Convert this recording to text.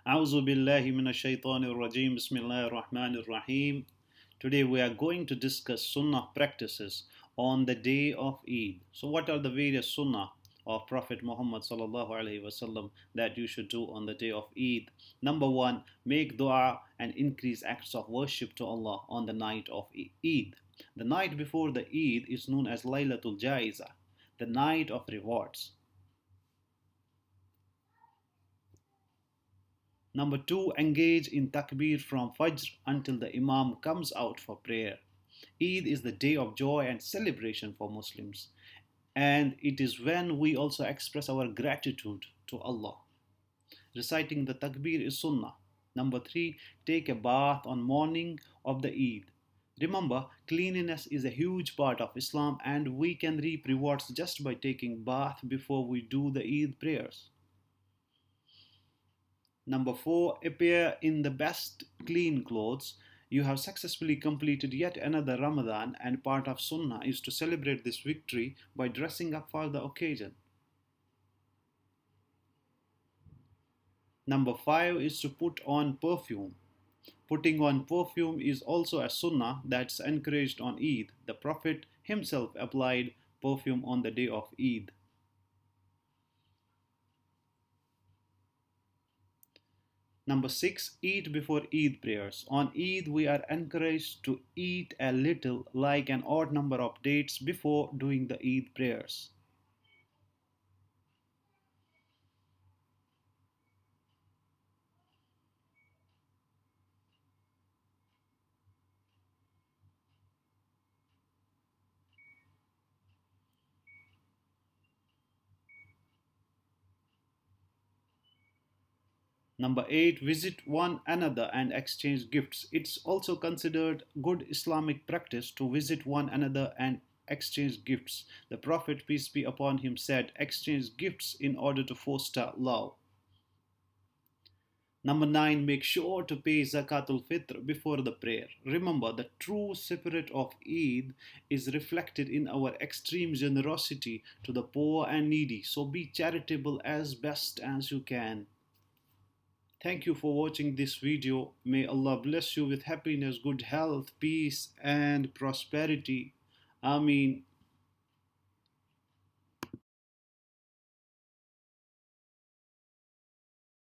A'udhu billahi minash shaitanir rajim. Bismillahir rahmanir rahim. Today we are going to discuss Sunnah practices on the day of Eid. So, what are the various Sunnah of Prophet Muhammad sallallahu alaihi wasallam that you should do on the day of Eid? Number one, make dua and increase acts of worship to Allah on the night of Eid. The night before the Eid is known as Laylatul Jaiza, the night of rewards. Number two, engage in takbir from fajr until the imam comes out for prayer. Eid is the day of joy and celebration for Muslims, and it is when we also express our gratitude to Allah. Reciting the takbir is sunnah. Number three, take a bath on morning of the Eid. Remember, cleanliness is a huge part of Islam, and we can reap rewards just by taking bath before we do the Eid prayers. Number four, appear in the best clean clothes. You have successfully completed yet another Ramadan, and part of Sunnah is to celebrate this victory by dressing up for the occasion. Number five is to put on perfume. Putting on perfume is also a Sunnah that's encouraged on Eid. The Prophet himself applied perfume on the day of Eid. Number six, eat before Eid prayers. On Eid, we are encouraged to eat a little, like an odd number of dates, before doing the Eid prayers. Number eight, visit one another and exchange gifts. It's also considered good Islamic practice to visit one another and exchange gifts. The Prophet, peace be upon him, said, exchange gifts in order to foster love. Number nine, make sure to pay zakatul fitr before the prayer. Remember, the true spirit of Eid is reflected in our extreme generosity to the poor and needy. So be charitable as best as you can. Thank you for watching this video. May Allah bless you with happiness, good health, peace, and prosperity. Ameen.